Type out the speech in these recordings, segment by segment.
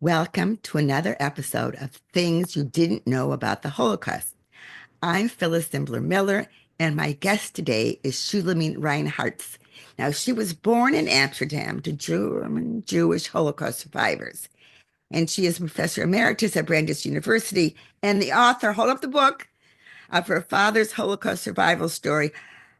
Welcome to another episode of Things You Didn't Know About the Holocaust. I'm Phyllis Zimbler Miller, and my guest today is Shulamit Reinhartz. Now, she was born in Amsterdam to German Jewish Holocaust survivors, and she is Professor Emeritus at Brandeis University and the author, hold up the book, of her father's Holocaust survival story,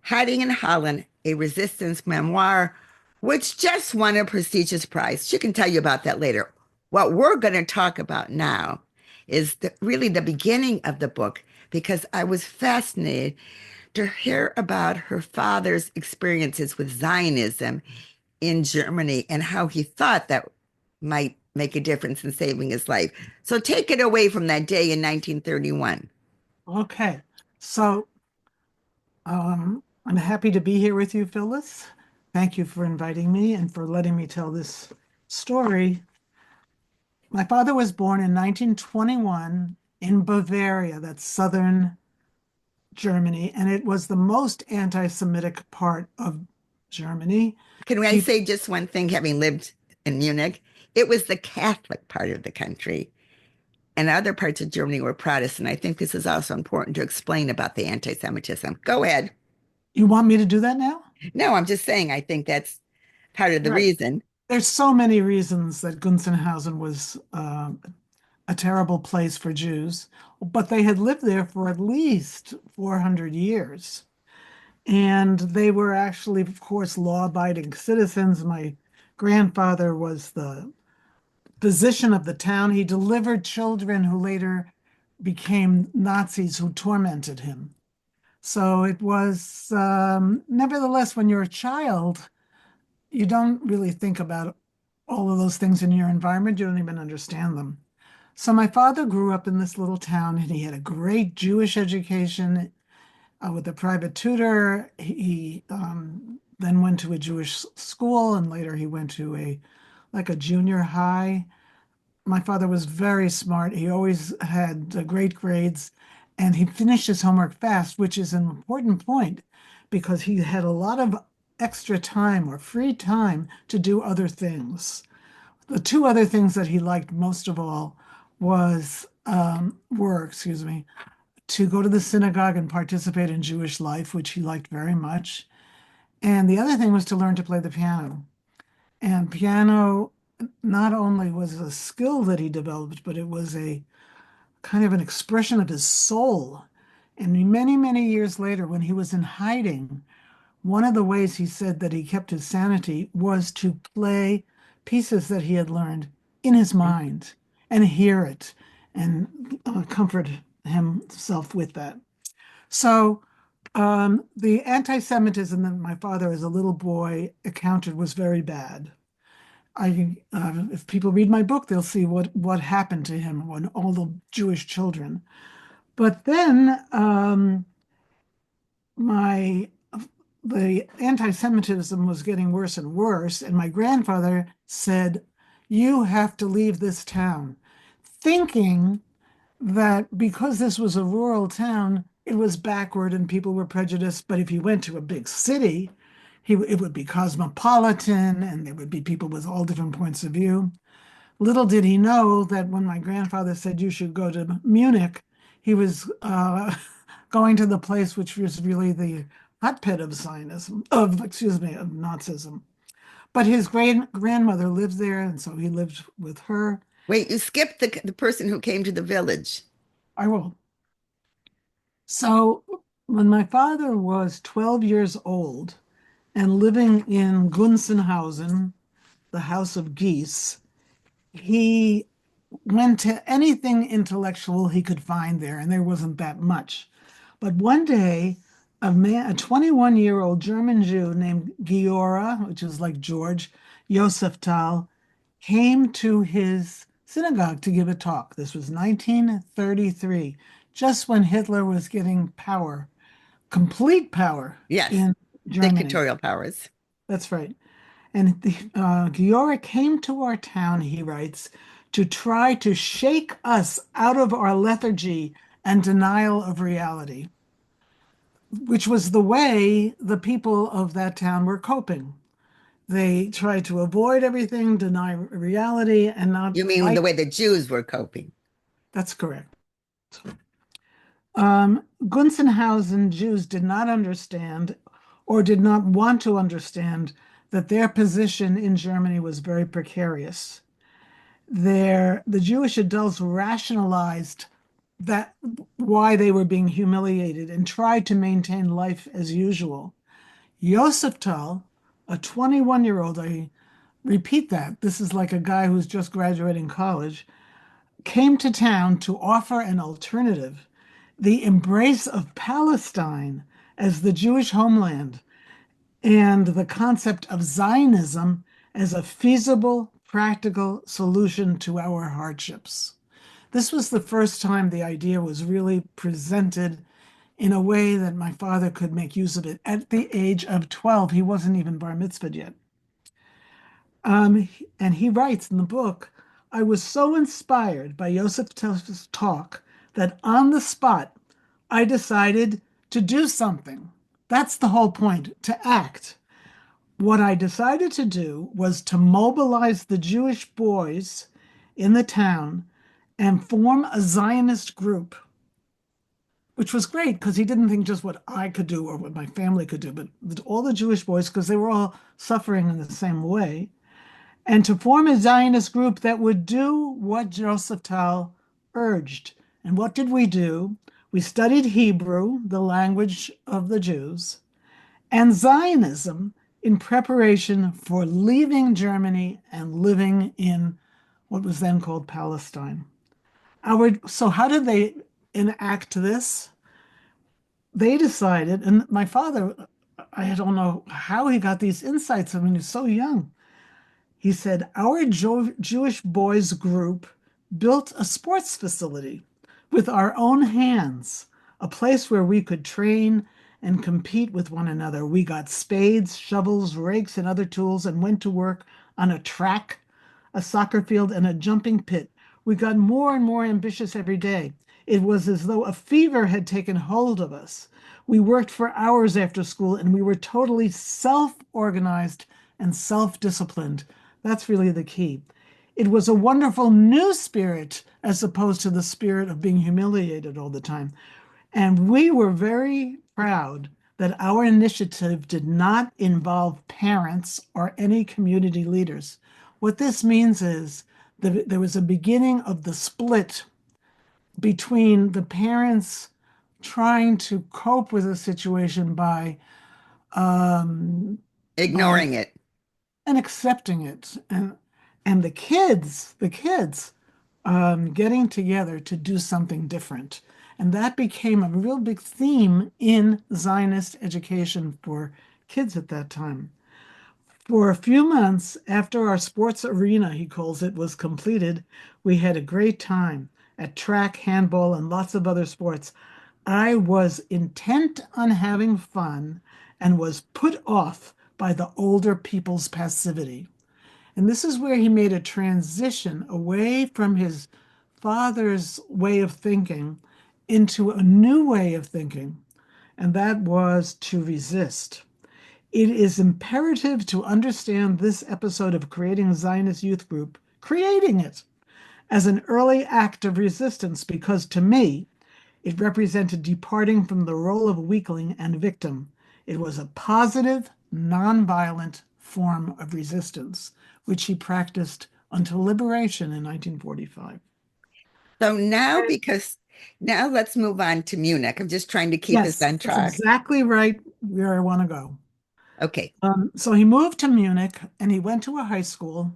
Hiding in Holland, a resistance memoir, which just won a prestigious prize. She can tell you about that later. What we're going to talk about now is really the beginning of the book, because I was fascinated to hear about her father's experiences with Zionism in Germany and how he thought that might make a difference in saving his life. So take it away from that day in 1931. Okay, so I'm happy to be here with you, Phyllis. Thank you for inviting me and for letting me tell this story. My father was born in 1921 in Bavaria, that's southern Germany, and it was the most anti-Semitic part of Germany. Can I He, say just one thing, having lived in Munich? It was the Catholic part of the country, and other parts of Germany were Protestant. I think this is also important to explain about the anti Semitism. Go ahead. you want me to do that now? No, I'm just saying, I think that's part of the Right. reason. There's so many reasons that Gunzenhausen was a terrible place for Jews, but they had lived there for at least 400 years. And they were actually, of course, law-abiding citizens. My grandfather was the physician of the town. He delivered children who later became Nazis who tormented him. So it was, nevertheless, when you're a child, you don't really think about all of those things in your environment. You don't even understand them. So my father grew up in this little town and he had a great Jewish education with a private tutor. He then went to a Jewish school and later he went to a junior high. My father was very smart. He always had great grades and he finished his homework fast, which is an important point because he had a lot of extra time or free time to do other things. The two other things that he liked most of all excuse me, to go to the synagogue and participate in Jewish life, which he liked very much. And the other thing was to learn to play the piano. And piano not only was a skill that he developed, but it was a kind of an expression of his soul. And many, many years later, when he was in hiding, one of the ways he said that he kept his sanity was to play pieces that he had learned in his mind and hear it and comfort himself with that. So the anti-Semitism that my father, as a little boy, encountered was very bad. If people read my book, they'll see what happened to him when all the Jewish children. But then my the anti-Semitism was getting worse and worse, and my grandfather said, "You have to leave this town," thinking that because this was a rural town, it was backward and people were prejudiced. But if he went to a big city, it would be cosmopolitan and there would be people with all different points of view. Little did he know that when my grandfather said you should go to Munich, he was going to the place which was really the hotbed of Zionism, excuse me, of Nazism. But his grandmother lived there, and so he lived with her. Wait, you skipped the person who came to the village. I will. So when my father was 12 years old and living in Gunzenhausen, the House of Geese, he went to anything intellectual he could find there, and there wasn't that much. But one day, a 21-year-old German Jew named Giora, which is like George, Joseftal, came to his synagogue to give a talk. This was 1933, just when Hitler was getting power, complete power Yes, in Germany. dictatorial powers. That's right. And Giora came to our town, he writes, to try to shake us out of our lethargy and denial of reality, which was the way the people of that town were coping. They tried to avoid everything, deny reality, and not You mean the like. way the Jews were coping? That's correct. Gunzenhausen Jews did not understand or did not want to understand that their position in Germany was very precarious. The Jewish adults rationalized that why they were being humiliated and tried to maintain life as usual. Josef Tal, a 21-year-old, I repeat that, this is like a guy who's just graduating college, came to town to offer an alternative, the embrace of Palestine as the Jewish homeland, and the concept of Zionism as a feasible, practical solution to our hardships. This was the first time the idea was really presented in a way that my father could make use of it. At the age of 12, he wasn't even bar mitzvahed yet. And he writes in the book, I was so inspired by Yosef Tels's talk that on the spot, I decided to do something. That's the whole point, to act. What I decided to do was to mobilize the Jewish boys in the town and form a Zionist group, which was great because he didn't think just what I could do or what my family could do, but all the Jewish boys, because they were all suffering in the same way, and to form a Zionist group that would do what Joseph Tal urged. And what did we do? We studied Hebrew, the language of the Jews, and Zionism in preparation for leaving Germany and living in what was then called Palestine. So how did they enact this? They decided, and my father, I don't know how he got these insights. I mean, he's so young. He said, our Jewish boys group built a sports facility with our own hands, a place where we could train and compete with one another. We got spades, shovels, rakes, and other tools and went to work on a track, a soccer field, and a jumping pit. We got more and more ambitious every day. It was as though a fever had taken hold of us. We worked for hours after school and we were totally self organized and self disciplined. That's really the key. It was a wonderful new spirit as opposed to the spirit of being humiliated all the time. And we were very proud that our initiative did not involve parents or any community leaders. What this means is that there was a beginning of the split between the parents trying to cope with a situation um, by Ignoring it. and accepting it, and the kids getting together to do something different. And that became a real big theme in Zionist education for kids at that time. For a few months after our sports arena, he calls it, was completed, we had a great time at track, handball, and lots of other sports. I was intent on having fun and was put off by the older people's passivity. And this is where he made a transition away from his father's way of thinking into a new way of thinking, and that was to resist. It is imperative to understand this episode of creating a Zionist youth group, creating it, as an early act of resistance, because to me, it represented departing from the role of weakling and victim. It was a positive, nonviolent form of resistance, which he practiced until liberation in 1945. So because now let's move on to Munich. I'm just trying to keep us Yes, on that's track. exactly right where I want to go. Okay. So he moved to Munich and he went to a high school.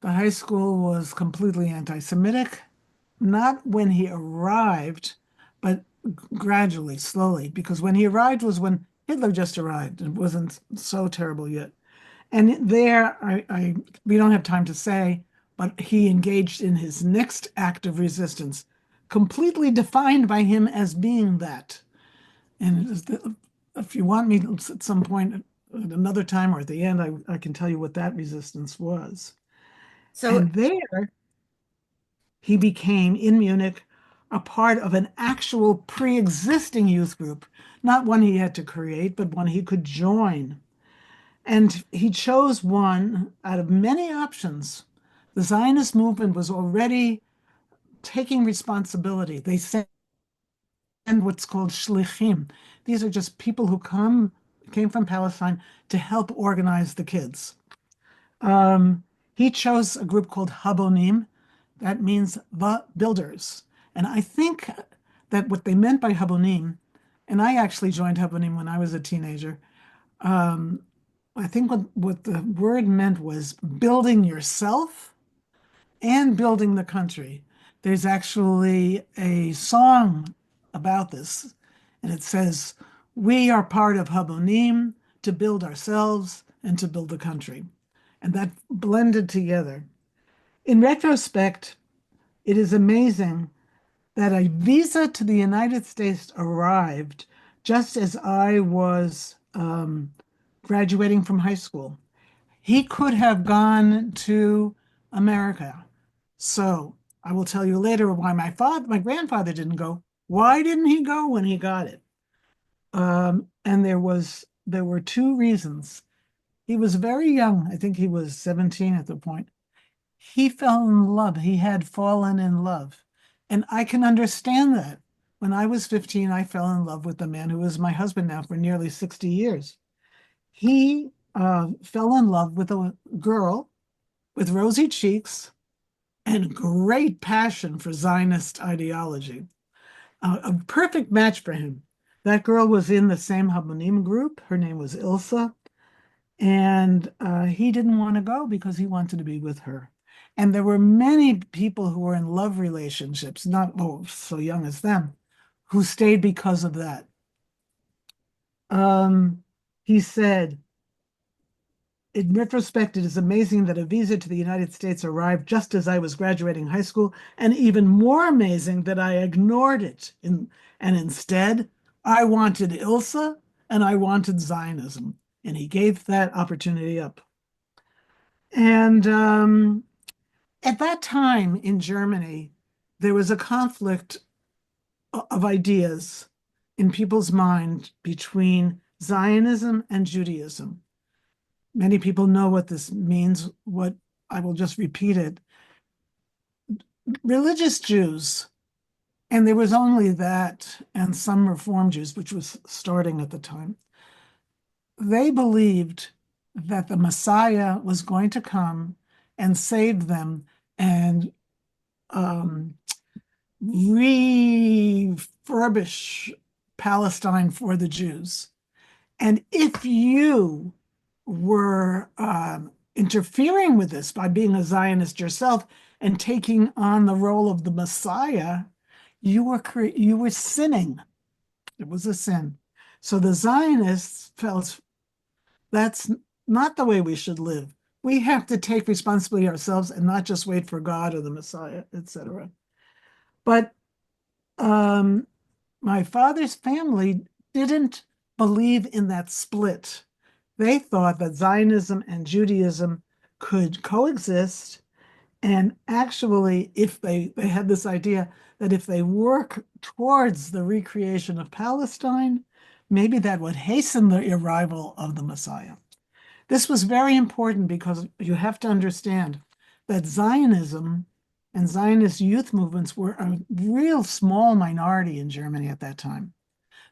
The high school was completely anti-Semitic, not when he arrived, but gradually, slowly, because when he arrived was when Hitler just arrived. It wasn't so terrible yet. And there, we don't have time to say, but he engaged in his next act of resistance, completely defined by him as being that. And if you want me at some point, at another time or at the end, I can tell you what that resistance was. So And there, he became in Munich a part of an actual pre-existing youth group, not one he had to create, but one he could join. And he chose one out of many options. The Zionist movement was already taking responsibility. They sent what's called shlichim. These are just people who came from Palestine to help organize the kids. Um, he chose a group called Habonim. That means the builders. And I think that what they meant by Habonim, and I actually joined Habonim when I was a teenager. Um, I think what the word meant was building yourself and building the country. There's actually a song about this, and it says, "We are part of Habonim to build ourselves and to build the country." And that blended together. In retrospect, it is amazing that a visa to the United States arrived just as I was graduating from high school. He could have gone to America. So I will tell you later why my grandfather didn't go. Why didn't he go when he got it? And there were two reasons. He was very young. I think he was 17 at the point. He fell in love. He had fallen in love. And I can understand that. When I was 15, I fell in love with the man who is my husband now for nearly 60 years. He fell in love with a girl with rosy cheeks and great passion for Zionist ideology. A perfect match for him. That girl was in the same Habonim group. Her name was Ilsa. And he didn't want to go because he wanted to be with her. And there were many people who were in love relationships, not so young as them, who stayed because of that. He said, in retrospect, it is amazing that a visa to the United States arrived just as I was graduating high school, and even more amazing that I ignored it. And instead, I wanted Ilsa and I wanted Zionism. And he gave that opportunity up. And at that time in Germany, there was a conflict of ideas in people's mind between Zionism and Judaism. Many people know what this means. What I will just repeat it. Religious Jews, and there was only that and some Reform Jews, which was starting at the time, they believed that the Messiah was going to come and save them and um, refurbish Palestine for the Jews. And if you were interfering with this by being a Zionist yourself and taking on the role of the Messiah, you were sinning. It was a sin. So the Zionists felt that's not the way we should live. We have to take responsibility ourselves and not just wait for God or the Messiah, etc. But um, my father's family didn't believe in that split. They thought that Zionism and Judaism could coexist. And actually, if they had this idea that if they work towards the recreation of Palestine, maybe that would hasten the arrival of the Messiah. This was very important because you have to understand that Zionism and Zionist youth movements were a real small minority in Germany at that time.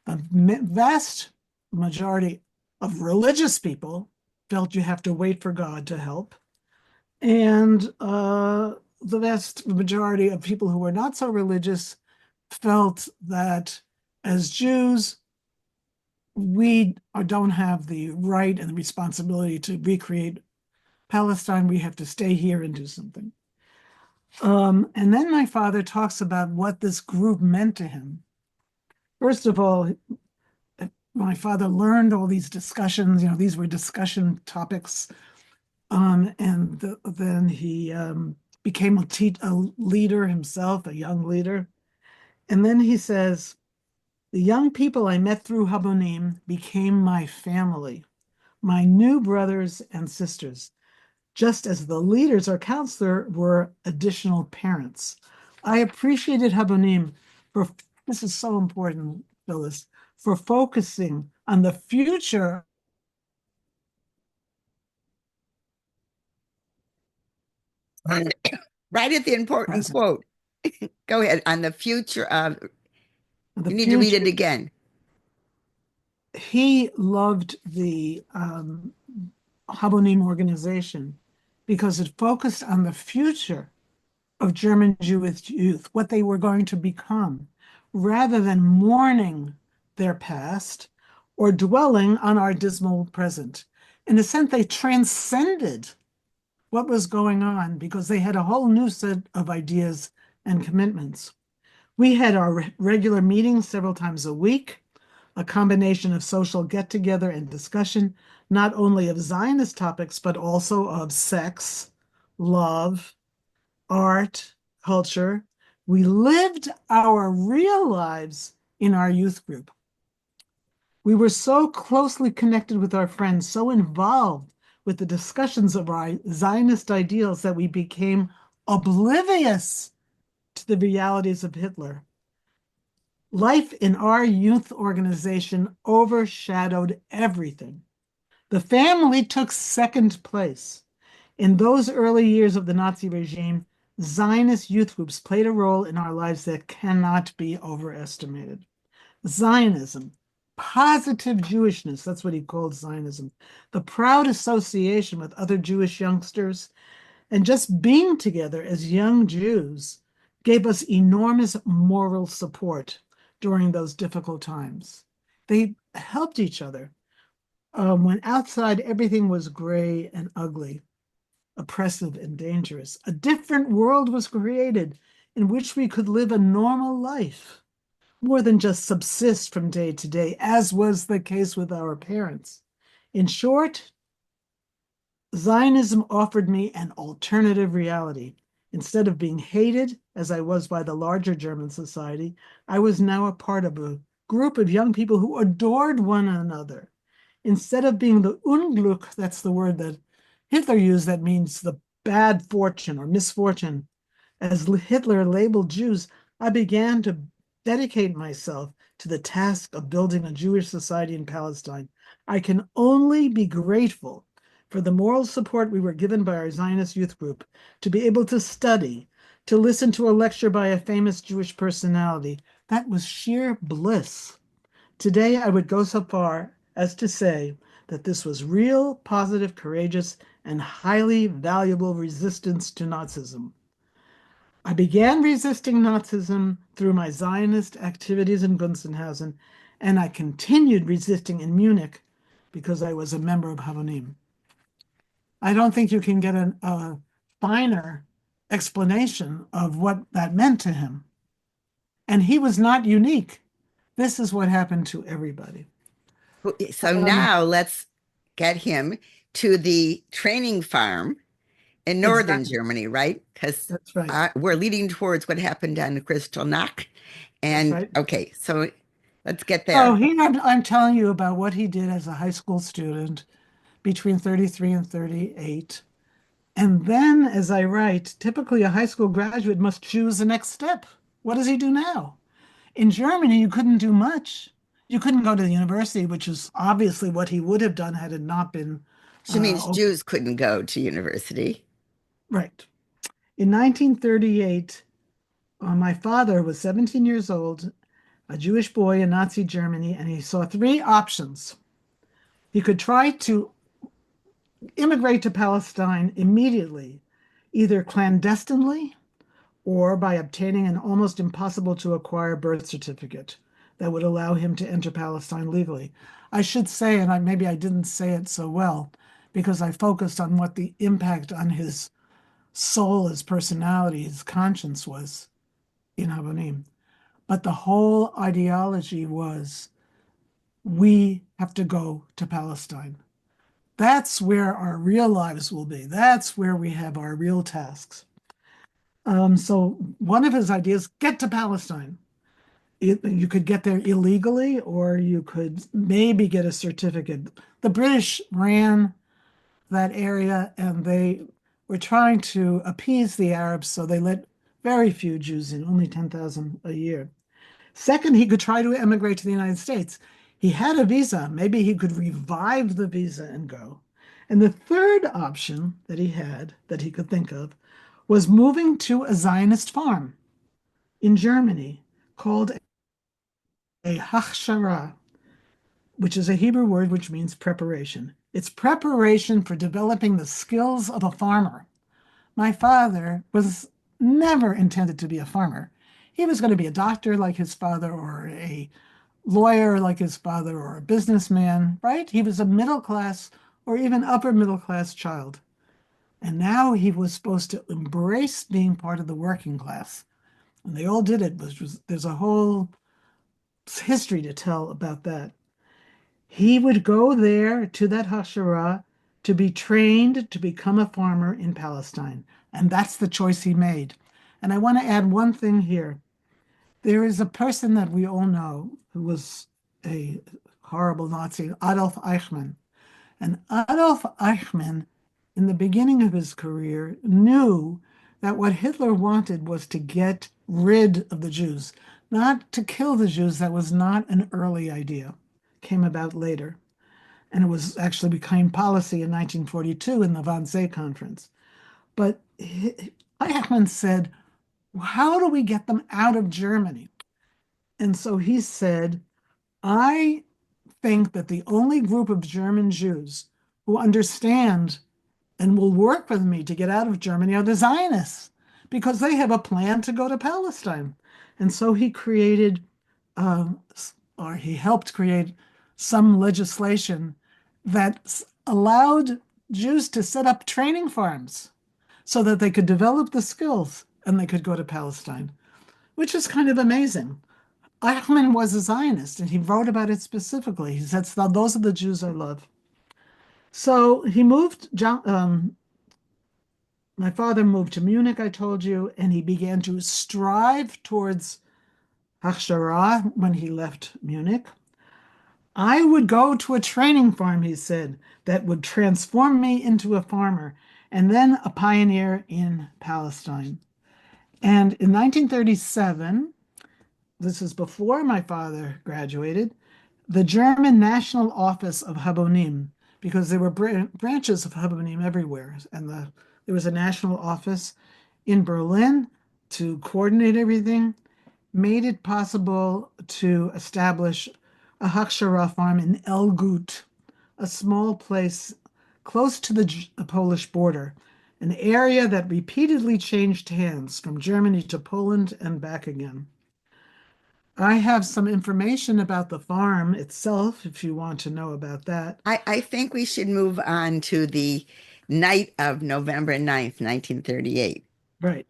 The vast majority of religious people felt you have to wait for God to help. And the vast majority of people who were not so religious felt that as Jews, we don't have the right and the responsibility to recreate Palestine. We have to stay here and do something. And then my father talks about what this group meant to him. First of all, my father learned all these discussions, these were discussion topics. Then he became a leader himself, a young leader. And then he says, the young people I met through Habonim became my family, my new brothers and sisters, just as the leaders or counselor were additional parents. I appreciated Habonim for, this is so important, Phyllis, for focusing on the future Right at the important present. quote. Go ahead. On the future of, The you need to read it future, again. he loved the Habonim organization because it focused on the future of German Jewish youth, what they were going to become, rather than mourning their past or dwelling on our dismal present. In a sense, they transcended what was going on because they had a whole new set of ideas and commitments. We had our regular meetings several times a week, a combination of social get together and discussion, not only of Zionist topics, but also of sex, love, art, culture. We lived our real lives in our youth group. We were so closely connected with our friends, so involved with the discussions of our Zionist ideals that we became oblivious to the realities of Hitler. Life in our youth organization overshadowed everything. The family took second place. In those early years of the Nazi regime, Zionist youth groups played a role in our lives that cannot be overestimated. Zionism, positive Jewishness, that's what he called Zionism, the proud association with other Jewish youngsters, and just being together as young Jews gave us enormous moral support during those difficult times. They helped each other when outside everything was gray and ugly, oppressive and dangerous. A different world was created in which we could live a normal life more than just subsist from day to day, as was the case with our parents. In short, Zionism offered me an alternative reality. Instead of being hated, as I was by the larger German society, I was now a part of a group of young people who adored one another. Instead of being the Unglück, that's the word that Hitler used, that means the bad fortune or misfortune, as Hitler labeled Jews, I began to dedicate myself to the task of building a Jewish society in Palestine. I can only be grateful for the moral support we were given by our Zionist youth group to be able to study, to listen to a lecture by a famous Jewish personality. That was sheer bliss. Today, I would go so far as to say that this was real, positive, courageous, and highly valuable resistance to Nazism. I began resisting Nazism through my Zionist activities in Gunzenhausen, and I continued resisting in Munich because I was a member of Havonim. I don't think you can get a finer explanation of what that meant to him. And he was not unique. This is what happened to everybody. So Um, now let's get him to the training farm in northern exactly. Germany, right? Because That's right. we're leading towards what happened on Kristallnacht. That's And right. okay, so let's get So there. here I'm telling you about what he did as a high school student between 33 and 38. And then, as I write, typically a high school graduate must choose the next step. What does he do now? In Germany, you couldn't do much. You couldn't go to the university, which is obviously what he would have done had it not been She means open. Jews couldn't go to university. Right. In 1938, my father was 17 years old, a Jewish boy in Nazi Germany, and he saw three options. He could try to immigrate to Palestine immediately, either clandestinely or by obtaining an almost impossible to acquire birth certificate that would allow him to enter Palestine legally. I should say, and maybe I didn't say it so well, because I focused on what the impact on his soul, his personality, his conscience was in Havonim. But the whole ideology was we have to go to Palestine. That's where our real lives will be. That's where we have our real tasks. So one of his ideas, get to Palestine. You could get there illegally, or you could maybe get a certificate. The British ran that area and they were trying to appease the Arabs, so they let very few Jews in, only 10,000 a year. Second, he could try to emigrate to the United States. He had a visa. Maybe he could revive the visa and go. And the third option that he had, that he could think of, was moving to a Zionist farm in Germany called a hachshara, which is a Hebrew word which means preparation. It's preparation for developing the skills of a farmer. My father was never intended to be a farmer. He was going to be a doctor like his father, or a lawyer like his father, or a businessman, right? He was a middle class or even upper middle class child. And now he was supposed to embrace being part of the working class. And they all did it. There's a whole history to tell about that. He would go there to that Hashara to be trained to become a farmer in Palestine. And that's the choice he made. And I want to add one thing here. There is a person that we all know who was a horrible Nazi, Adolf Eichmann. And Adolf Eichmann, in the beginning of his career, knew that what Hitler wanted was to get rid of the Jews, not to kill the Jews. That was not an early idea, came about later. And it was actually became policy in 1942 in the Wannsee Conference. But Eichmann said, how do we get them out of Germany? And so he said, I think that the only group of German Jews who understand and will work with me to get out of Germany are the Zionists, because they have a plan to go to Palestine. And so he created, uh, or he helped create some legislation that allowed Jews to set up training farms so that they could develop the skills and they could go to Palestine, which is kind of amazing. Eichmann was a Zionist and he wrote about it specifically. He said, those are the Jews I love. So he moved, my father moved to Munich, I told you, and he began to strive towards Hachshara when he left Munich. I would go to a training farm, he said, that would transform me into a farmer and then a pioneer in Palestine. And in 1937, this is before my father graduated, the German National Office of Habonim, because there were branches of Habonim everywhere, and there was a national office in Berlin to coordinate everything, made it possible to establish a Hakshara farm in Elgut, a small place close to the Polish border, an area that repeatedly changed hands from Germany to Poland and back again. I have some information about the farm itself if you want to know about that. I think we should move on to the night of November 9th, 1938. Right.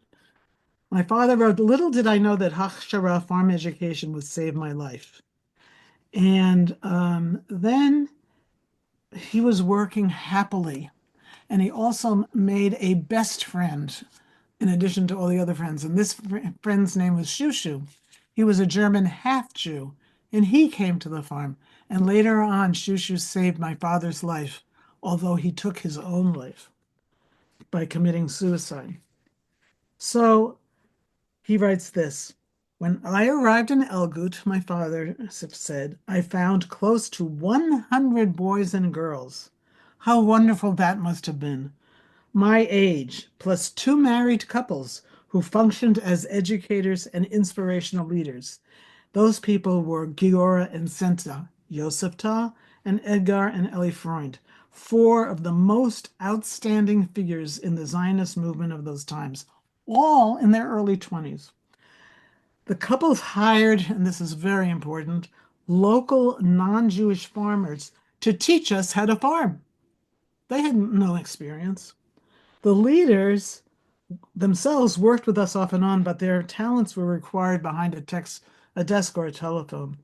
My father wrote, little did I know that Hachshara farm education would save my life. And then he was working happily. And he also made a best friend in addition to all the other friends. And this friend's name was Shushu. He was a German half Jew, and he came to the farm. And later on, Shushu saved my father's life, although he took his own life by committing suicide. So he writes this. When I arrived in Elgut, my father said, I found close to 100 boys and girls. How wonderful that must have been. My age, plus two married couples who functioned as educators and inspirational leaders. Those people were Giora and Senta, Yosef Ta, and Edgar and Ellie Freund, four of the most outstanding figures in the Zionist movement of those times, all in their early 20s. The couples hired, and this is very important, local non-Jewish farmers to teach us how to farm. They had no experience. The leaders themselves worked with us off and on, but their talents were required behind a desk or a telephone.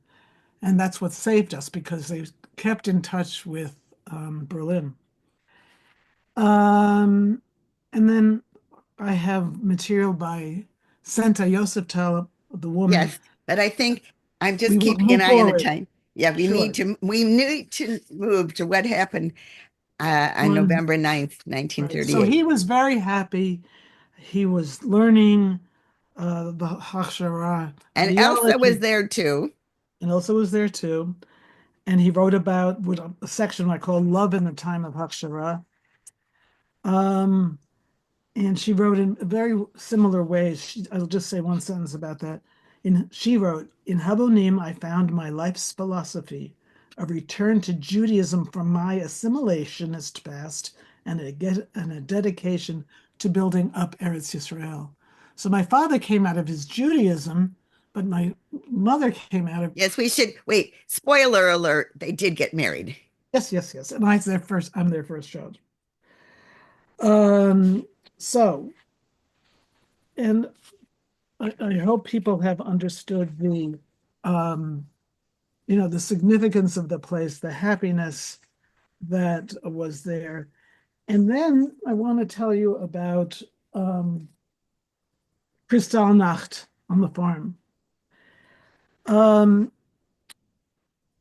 And that's what saved us because they kept in touch with Berlin. Um, and then I have material by Senta Yoseftal, the woman. Yes, but I think I'm We just will keeping an move eye on the forward. time. Yeah, Sure. we need to move to what happened on On November 9th, right. So 1938. he was very happy. He was learning the Hachshara And Elsa was ideology, there too. and Elsa was there too. And he wrote about with a section I call "Love in the Time of Hachshara." Um, And she wrote in very similar ways. I'll just say one sentence about that. She wrote, "In Habonim, I found my life's philosophy, a return to Judaism from my assimilationist past, and a dedication to building up Eretz Yisrael." So my father came out of his Judaism, but my mother came out of, Yes, we should wait. Spoiler alert, they did get married. yes, yes, yes. And I'm their first child. Um, so, and I hope people have understood um, the significance of the place, the happiness that was there. And then I want to tell you about um, Kristallnacht on the farm. Um,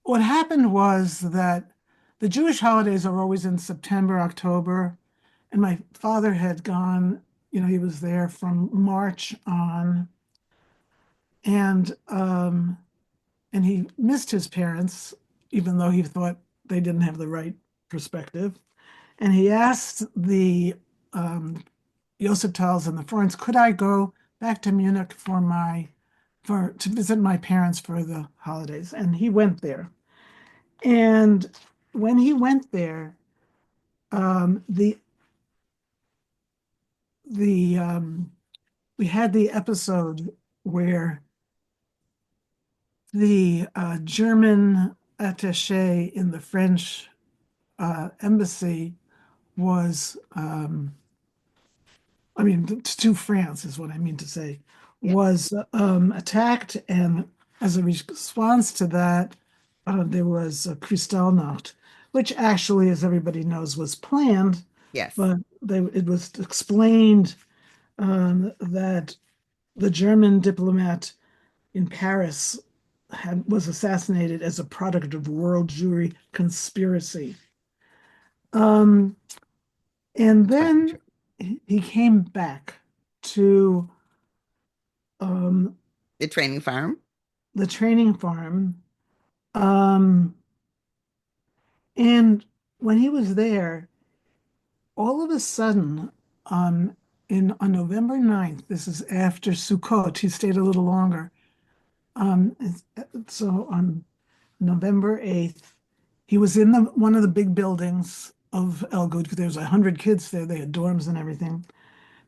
what happened was that the Jewish holidays are always in September, October, and my father had gone, he was there from March on, and and he missed his parents, even though he thought they didn't have the right perspective. And he asked the um, Yosef and the Florence, could I go back to Munich for to visit my parents for the holidays? And he went there. And when he went there, um, the the we had the episode where the German attaché in the French embassy was, to France is what I mean to say, Yeah. was attacked. And as a response to that, there was a Kristallnacht, which actually, as everybody knows, was planned, Yes. but it was explained that the German diplomat in Paris was assassinated as a product of world Jewry conspiracy. Um, and Probably then true. he came back to um, The training farm. the training farm. Um, and when he was there, all of a sudden, um, on November 9th, this is after Sukkot, he stayed a little longer. Um, so on November 8th, he was in one of the big buildings of El Good, because there was 100 kids there. They had dorms and everything.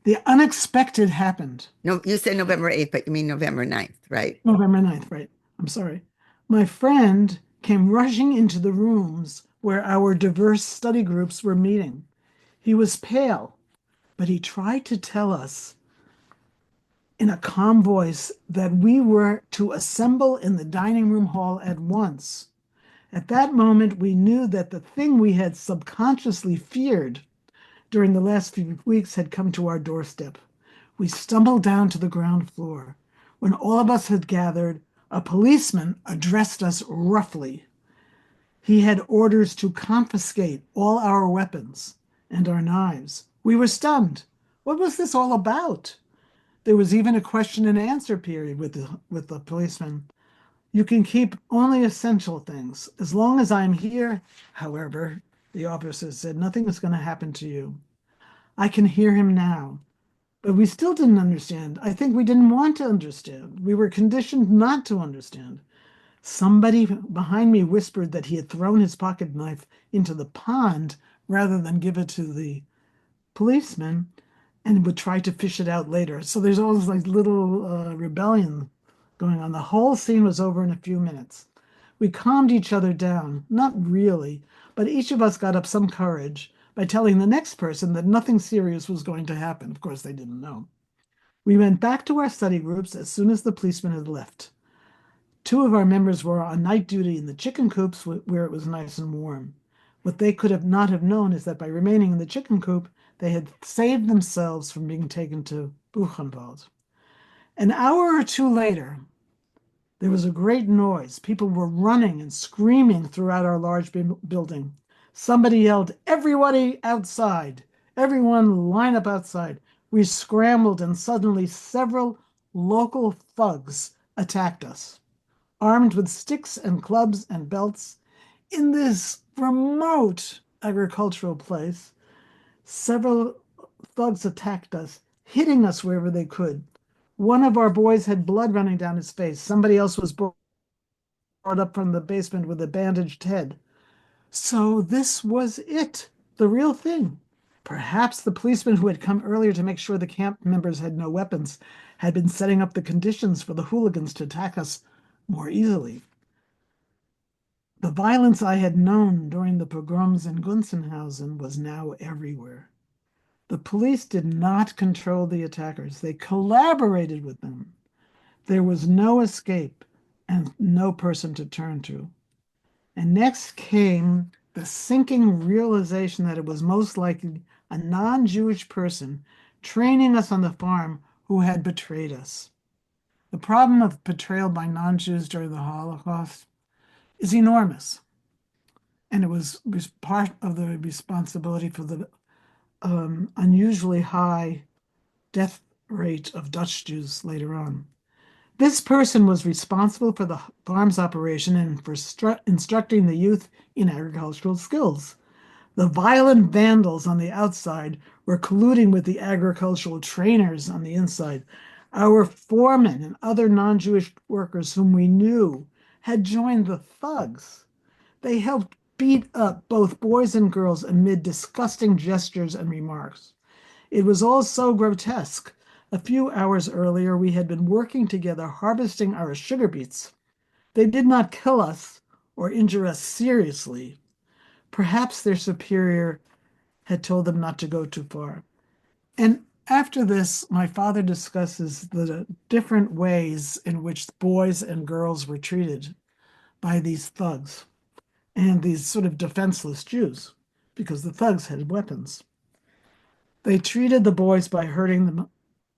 The unexpected happened. No, you said November 8th, but you mean November 9th, right? November 9th, right? I'm sorry. My friend came rushing into the rooms where our diverse study groups were meeting. He was pale, but he tried to tell us in a calm voice that we were to assemble in the dining room hall at once. At that moment, we knew that the thing we had subconsciously feared during the last few weeks had come to our doorstep. We stumbled down to the ground floor. When all of us had gathered, a policeman addressed us roughly. He had orders to confiscate all our weapons and our knives. We were stunned. What was this all about? There was even a question and answer period with the policeman. You can keep only essential things. As long as I'm here, however, the officer said, nothing is going to happen to you. I can hear him now. But we still didn't understand. I think we didn't want to understand. We were conditioned not to understand. Somebody behind me whispered that he had thrown his pocket knife into the pond rather than give it to the policeman and would try to fish it out later. So there's always like little rebellion going on. The whole scene was over in a few minutes. We calmed each other down, not really, but each of us got up some courage by telling the next person that nothing serious was going to happen. Of course, they didn't know. We went back to our study groups as soon as the policeman had left. Two of our members were on night duty in the chicken coops where it was nice and warm. What they could have not have known is that by remaining in the chicken coop, they had saved themselves from being taken to Buchenwald. An hour or two later, there was a great noise. People were running and screaming throughout our large building. Somebody yelled, "Everybody outside! Everyone line up outside!" We scrambled, and suddenly several local thugs attacked us, armed with sticks and clubs and belts. In this remote agricultural place, several thugs attacked us, hitting us wherever they could. One of our boys had blood running down his face. Somebody else was brought up from the basement with a bandaged head. So this was it, the real thing. Perhaps the policeman who had come earlier to make sure the camp members had no weapons had been setting up the conditions for the hooligans to attack us more easily. The violence I had known during the pogroms in Gunzenhausen was now everywhere. The police did not control the attackers, they collaborated with them. There was no escape and no person to turn to. And next came the sinking realization that it was most likely a non Jewish person training us on the farm who had betrayed us. The problem of betrayal by non Jews during the Holocaust is enormous. And it was part of the responsibility for the unusually high death rate of Dutch Jews later on. This person was responsible for the farm's operation and for instructing the youth in agricultural skills. The violent vandals on the outside were colluding with the agricultural trainers on the inside. Our foremen and other non Jewish workers whom we knew had joined the thugs. They helped beat up both boys and girls amid disgusting gestures and remarks. It was all so grotesque. A few hours earlier, we had been working together harvesting our sugar beets. They did not kill us or injure us seriously. Perhaps their superior had told them not to go too far. And after this, my father discusses the different ways in which boys and girls were treated by these thugs and these sort of defenseless Jews, because the thugs had weapons. They treated the boys by hurting them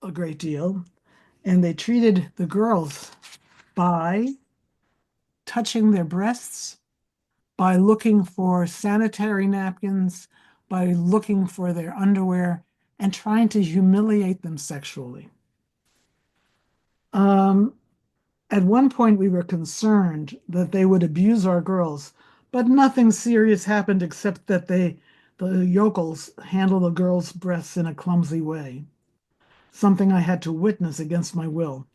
a great deal, and they treated the girls by touching their breasts, by looking for sanitary napkins, by looking for their underwear, and trying to humiliate them sexually. Um, at one point, we were concerned that they would abuse our girls, but nothing serious happened except that the yokels, handled the girls' breasts in a clumsy way, something I had to witness against my will.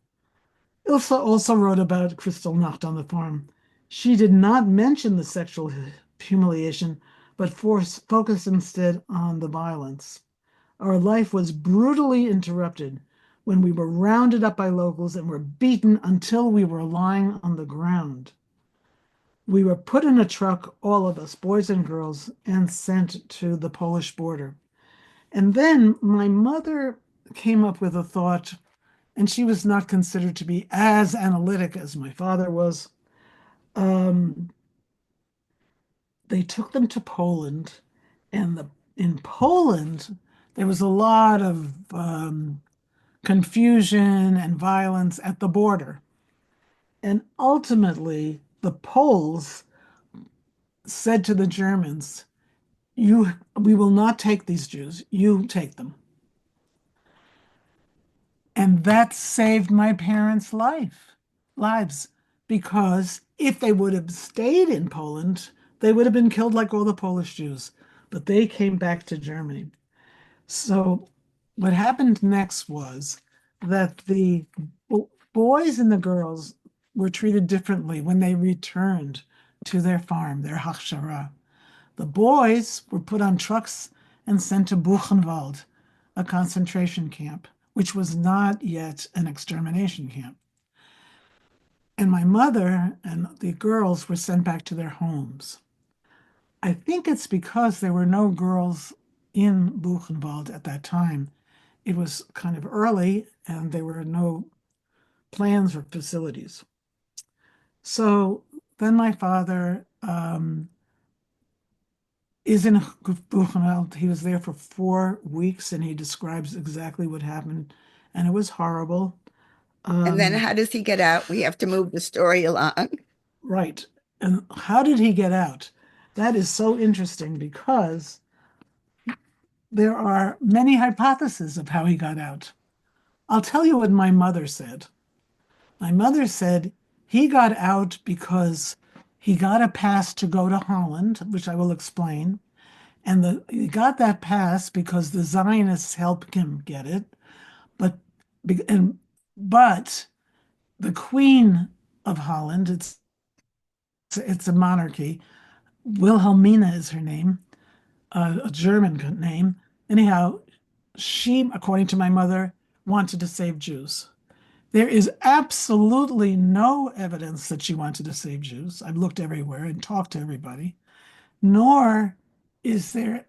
Ilse also wrote about Kristallnacht on the farm. She did not mention the sexual humiliation, but focused instead on the violence. Our life was brutally interrupted when we were rounded up by locals and were beaten until we were lying on the ground. We were put in a truck, all of us, boys and girls, and sent to the Polish border. And then my mother came up with a thought, and she was not considered to be as analytic as my father was. Um, they took them to Poland, and in Poland, there was a lot of confusion and violence at the border. And ultimately, the Poles said to the Germans, we will not take these Jews, you take them. And that saved my parents' lives, because if they would have stayed in Poland, they would have been killed like all the Polish Jews. But they came back to Germany. So what happened next was that the boys and the girls were treated differently when they returned to their farm, their Hachshara. The boys were put on trucks and sent to Buchenwald, a concentration camp, which was not yet an extermination camp. And my mother and the girls were sent back to their homes. I think it's because there were no girls in Buchenwald at that time. It was kind of early and there were no plans or facilities. So then my father is in Buchenwald. He was there for 4 weeks and he describes exactly what happened. And it was horrible. And then Um, how does he get out? We have to move the story along. right. And how did he get out? That is so interesting because there are many hypotheses of how he got out. I'll tell you what my mother said. My mother said he got out because he got a pass to go to Holland, which I will explain, And he got that passed because the Zionists helped him get it. But and but the Queen of Holland, it's a monarchy. Wilhelmina is her name, a German name. Anyhow, she, according to my mother, wanted to save Jews. There is absolutely no evidence that she wanted to save Jews. I've looked everywhere and talked to everybody, nor is there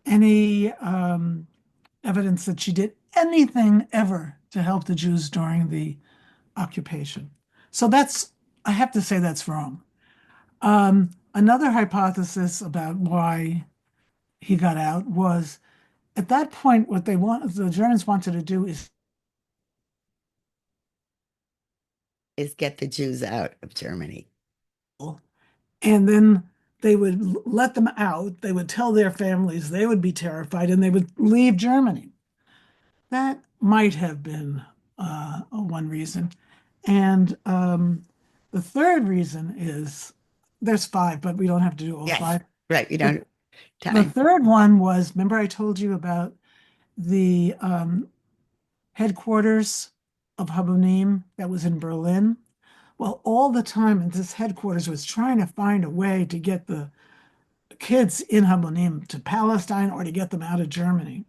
any evidence that she did anything ever to help the Jews during the occupation. So I have to say that's wrong. Another hypothesis about why he got out was at that point, what the Germans wanted to do is, Is get the Jews out of Germany. and then they would let them out. They would tell their families they would be terrified and they would leave Germany. That might have been one reason. And the third reason is there's five, but we don't have to do all Yes, five. right. We The, don't have the time. third one was, remember I told you about the headquarters of Habonim that was in Berlin? Well, all the time, and this headquarters was trying to find a way to get the kids in Habonim to Palestine or to get them out of Germany.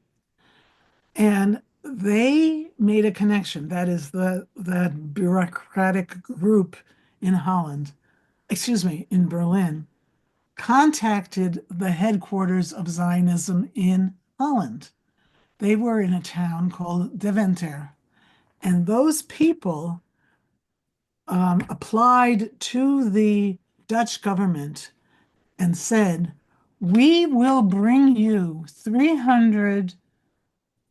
And they made a connection. That is that bureaucratic group in Holland, excuse me, in Berlin, contacted the headquarters of Zionism in Holland. They were in a town called Deventer. And those people applied to the Dutch government and said, we will bring you 300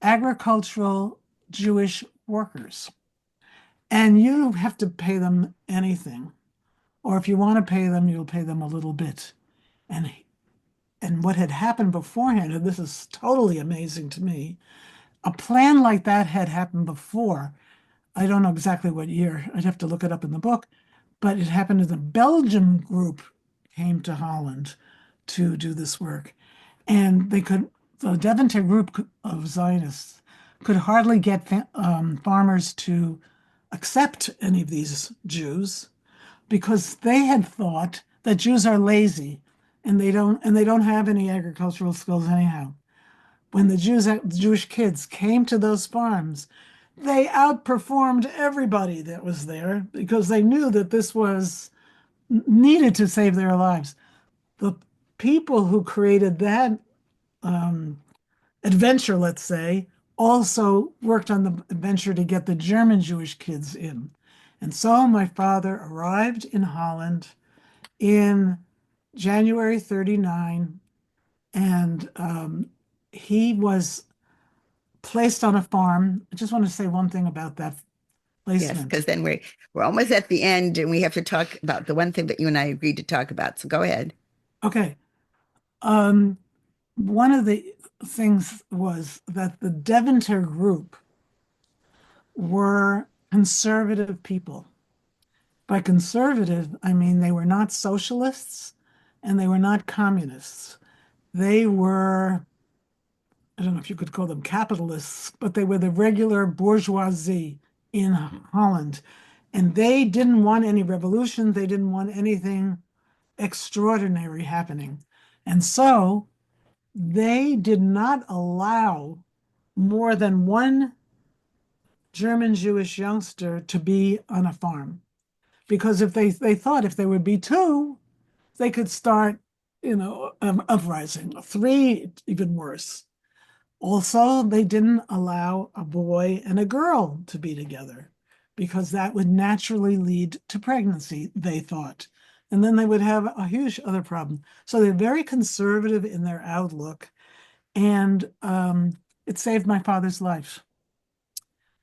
agricultural Jewish workers, and you don't have to pay them anything. Or if you want to pay them, you'll pay them a little bit. And what had happened beforehand, and this is totally amazing to me, a plan like that had happened before. I don't know exactly what year. I'd have to look it up in the book, but it happened as a Belgium group came to Holland to do this work. And the Deventer group of Zionists could hardly get farmers to accept any of these Jews because they had thought that Jews are lazy and they don't have any agricultural skills anyhow. When the Jewish kids came to those farms, they outperformed everybody that was there because they knew that this was needed to save their lives. The people who created that um, adventure, let's say, also worked on the adventure to get the German Jewish kids in. And so my father arrived in Holland in January 39, and he was placed on a farm. I just want to say one thing about that Yes, placement. because then we're almost at the end and we have to talk about the one thing that you and I agreed to talk about. So go ahead. Okay. Um, One of the things was that the Deventer group were conservative people. By conservative, I mean they were not socialists and they were not communists. They were, I don't know if you could call them capitalists, but they were the regular bourgeoisie in Holland. And they didn't want any revolution. They didn't want anything extraordinary happening. And so they did not allow more than one German Jewish youngster to be on a farm. Because if they thought if there would be two, they could start, uprising. Three, even worse. Also, they didn't allow a boy and a girl to be together because that would naturally lead to pregnancy, they thought. And then they would have a huge other problem. So they're very conservative in their outlook. And it saved my father's life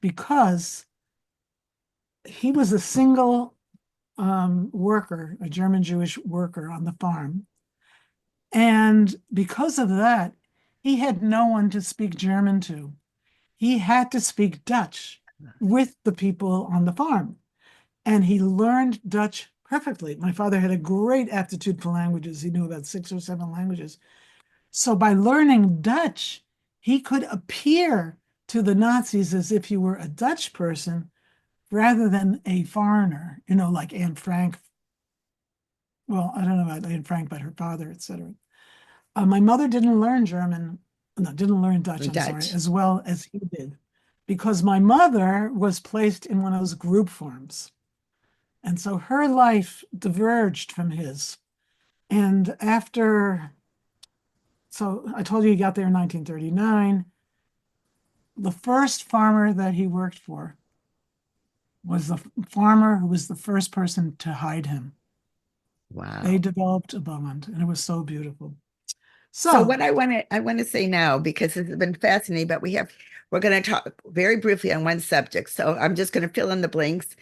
because he was a single worker, a German Jewish worker on the farm. And because of that, he had no one to speak German to. He had to speak Dutch with the people on the farm. And he learned Dutch perfectly. My father had a great aptitude for languages. He knew about 6 or 7 languages. So by learning Dutch, he could appear to the Nazis as if he were a Dutch person rather than a foreigner, like Anne Frank. Well, I don't know about Anne Frank, but her father, etc. My mother didn't learn German, no, didn't learn Dutch, In I'm sorry, Dutch. as well as he did, because my mother was placed in one of those group farms. And so her life diverged from his. And so I told you he got there in 1939. The first farmer that he worked for was the farmer who was the first person to hide him. They Wow. developed a bond, and it was so beautiful. So So, what I want to say now, because this has been fascinating, but we're going to talk very briefly on one subject. So I'm just going to fill in the blanks.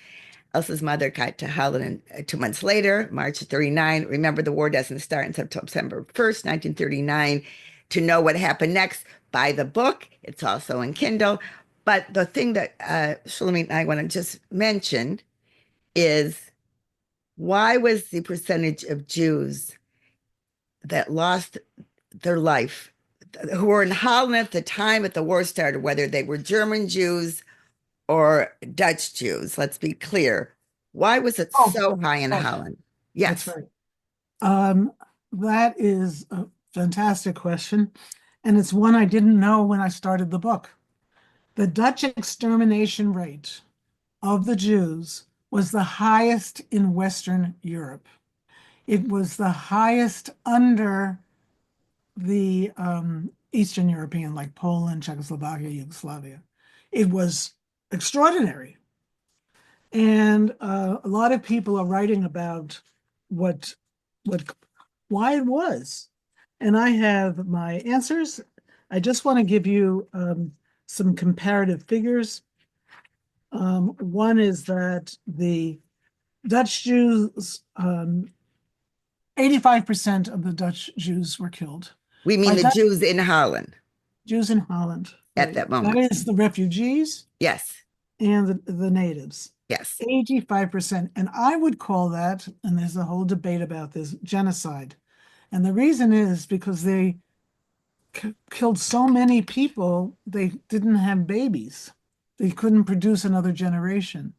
Elsa's mother got to Holland 2 months later, March of 39. Remember, the war doesn't start until September 1st, 1939. To know what happened next, buy the book. It's also in Kindle. But the thing that Shulamit and I want to just mention is, why was the percentage of Jews that lost their life, who were in Holland at the time that the war started, whether they were German Jews or Dutch Jews, let's be clear. Why was it oh, so high in oh, Holland? that's Yes, right. Um, that is a fantastic question. And it's one I didn't know when I started the book. The Dutch extermination rate of the Jews was the highest in Western Europe. It was the highest under the Eastern European, like Poland, Czechoslovakia, Yugoslavia. It was extraordinary. And a lot of people are writing about what, what, why it was. And I have my answers. I just want to give you some comparative figures. One is that the Dutch Jews, 85% of the Dutch Jews were killed. we mean By the Dutch Jews in Holland Jews in Holland, at right? that That moment. is the refugees Yes, and the natives. yes, 85%. And I would call that, and there's a whole debate about this, genocide. And the reason is because they killed so many people, they didn't have babies. They couldn't produce another generation.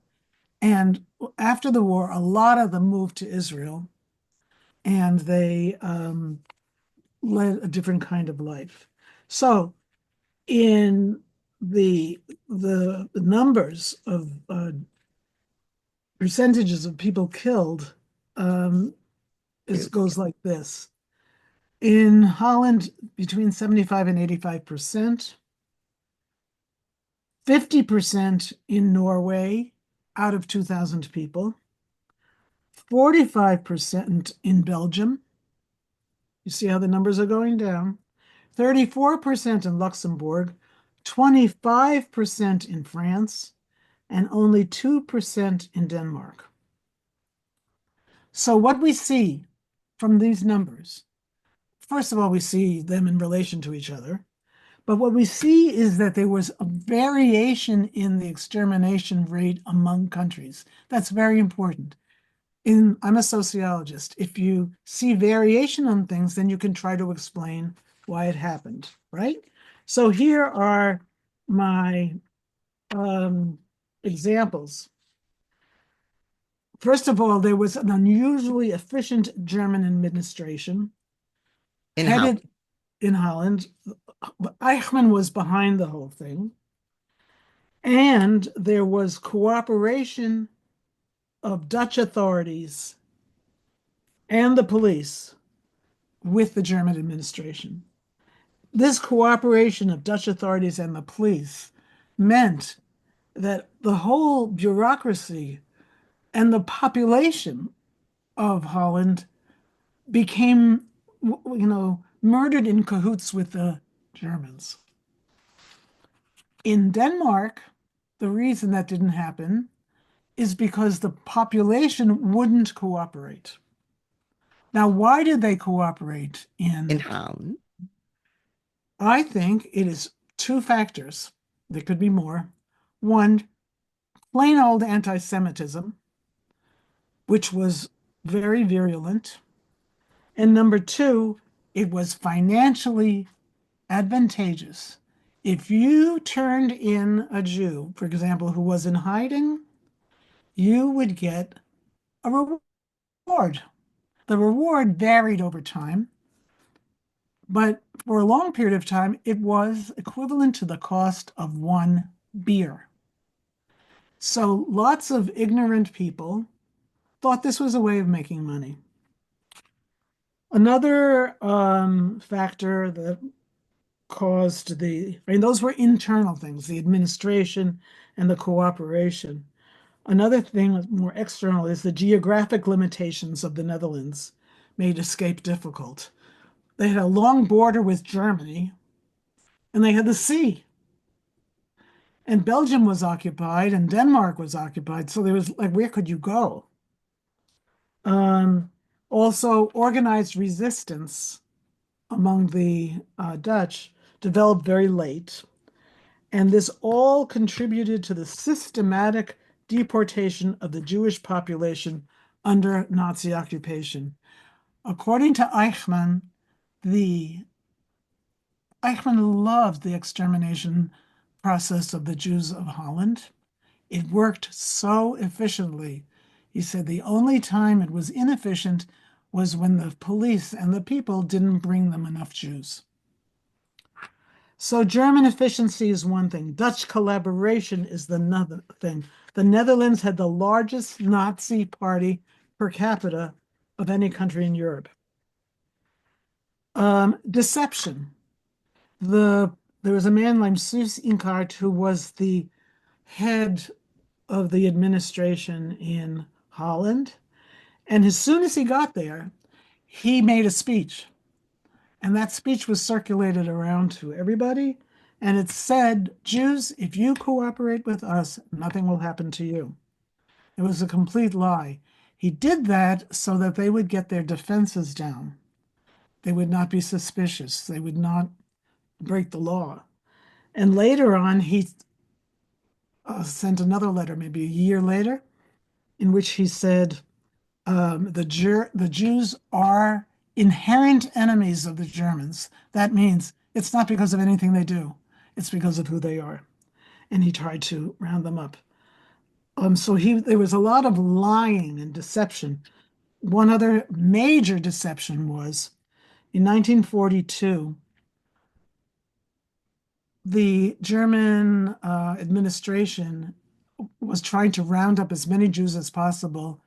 And after the war, a lot of them moved to Israel and they led a different kind of life. So in the numbers of percentages of people killed, um, it Jews. goes like this. In Holland, between 75 and 85%, 50% in Norway out of 2,000 people, 45% in Belgium. You see how the numbers are going down. 34% in Luxembourg, 25% in France, and only 2% in Denmark. So, what we see from these numbers, first of all, we see them in relation to each other. But what we see is that there was a variation in the extermination rate among countries. That's very important. I'm a sociologist. If you see variation on things, then you can try to explain why it happened, right? So here are my examples. First of all, there was an unusually efficient German administration In Holland. headed in Holland. Eichmann was behind the whole thing. And there was cooperation of Dutch authorities and the police with the German administration. This cooperation of Dutch authorities and the police meant that the whole bureaucracy and the population of Holland became, murdered in cahoots with the Germans. In Denmark, the reason that didn't happen is because the population wouldn't cooperate. Now, why did they cooperate In in? Holland. I think it is two factors. There could be more. One, plain old anti-Semitism, which was very virulent. And number two, It was financially advantageous. If you turned in a Jew, for example, who was in hiding, you would get a reward. The reward varied over time, but for a long period of time, it was equivalent to the cost of one beer. So lots of ignorant people thought this was a way of making money. Another factor that caused I mean, those were internal things, the administration and the cooperation. Another thing more external is the geographic limitations of the Netherlands made escape difficult. They had a long border with Germany and they had the sea. And Belgium was occupied and Denmark was occupied. So there was like, where could you go? Um, Also, organized resistance among the Dutch developed very late. And this all contributed to the systematic deportation of the Jewish population under Nazi occupation. According to the Eichmann loved the extermination process of the Jews of Holland. It worked so efficiently. He said the only time it was inefficient was when the police and the people didn't bring them enough Jews. So German efficiency is one thing. Dutch collaboration is another thing. The Netherlands had the largest Nazi party per capita of any country in Europe. Deception. There was a man named Suus Inkart who was the head of the administration in Holland. And as soon as he got there, he made a speech. And that speech was circulated around to everybody. And it said, Jews, if you cooperate with us, nothing will happen to you. It was a complete lie. He did that so that they would get their defenses down. They would not be suspicious. They would not break the law. And later on, he sent another letter, maybe a year later, in which he said, the Jews are inherent enemies of the Germans. That means it's not because of anything they do, it's because of who they are. And he tried to round them up. So there was a lot of lying and deception. One other major deception was in 1942, the German administration was trying to round up as many Jews as possible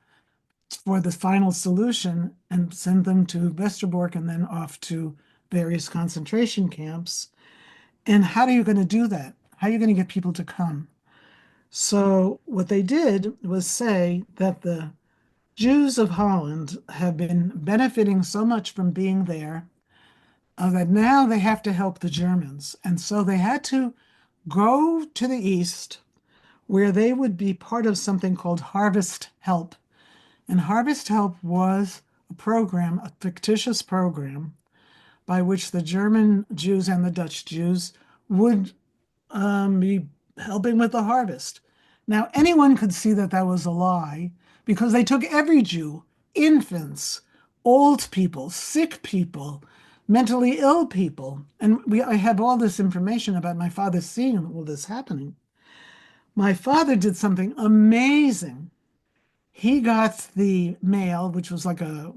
for the final solution and send them to Westerbork and then off to various concentration camps. And how are you going to do that? How are you going to get people to come? So what they did was say that the Jews of Holland have been benefiting so much from being there that now they have to help the Germans. And so they had to go to the east where they would be part of something called Harvest Help. And Harvest Help was a fictitious program by which the German Jews and the Dutch Jews would be helping with the harvest. Now, anyone could see that that was a lie because they took every Jew, infants, old people, sick people, mentally ill people. And I have all this information about my father seeing all this happening. My father did something amazing. He got the mail, which was like I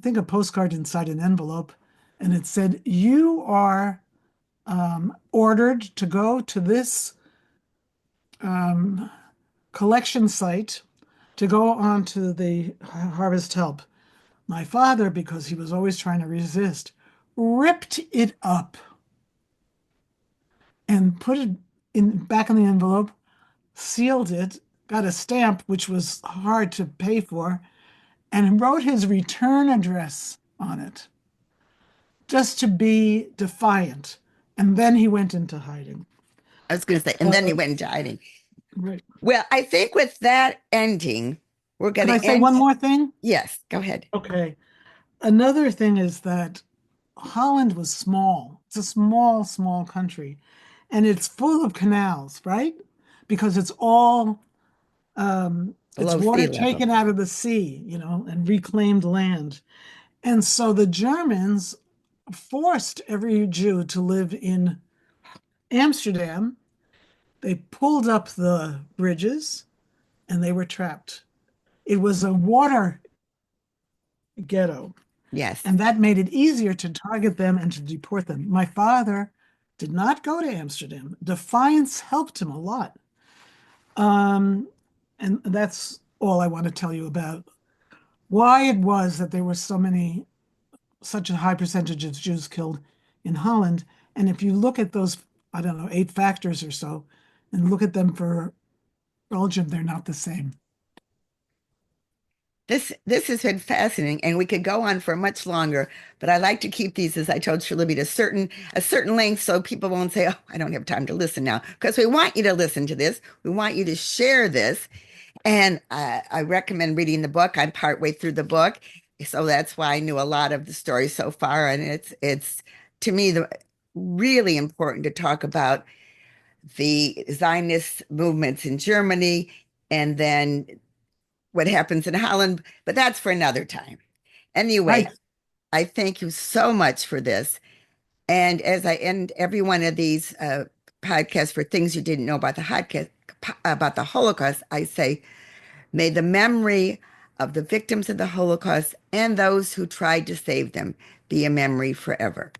think a postcard inside an envelope, and it said, "You are ordered to go to this collection site to go on to the Harvest Help." My father, because he was always trying to resist, ripped it up and put it back in the envelope, sealed it, got a stamp, which was hard to pay for, and wrote his return address on it just to be defiant. And then he went into hiding. I was going to say, and then he went into hiding. Right. Well, I think with that ending, we're going Could I to say end. one more thing? Yes, go ahead. Okay. Another thing is that Holland was small. It's a small, small country, and it's full of canals, right? Because it's Below water sea level. taken out of the sea, and reclaimed land. And so the Germans forced every Jew to live in Amsterdam. They pulled up the bridges and they were trapped. It was a water ghetto, Yes. and that made it easier to target them and to deport them. My father did not go to Amsterdam. Defiance helped him a lot. Um, and that's all I want to tell you about why it was that there were such a high percentage of Jews killed in Holland. And if you look at those, I don't know, 8 factors or so, and look at them for Belgium, they're not the same. This has been fascinating, and we could go on for much longer, but I like to keep these, as I told Shirley, to a certain length so people won't say, "Oh, I don't have time to listen now," because we want you to listen to this. We want you to share this, and I recommend reading the book. I'm partway through the book, so that's why I knew a lot of the story so far, and it's to me the really important to talk about the Zionist movements in Germany, and then what happens in Holland, but that's for another time. Anyway, Right. I thank you so much for this. And as I end every one of these podcasts for things you didn't know about the Holocaust, I say, may the memory of the victims of the Holocaust and those who tried to save them be a memory forever.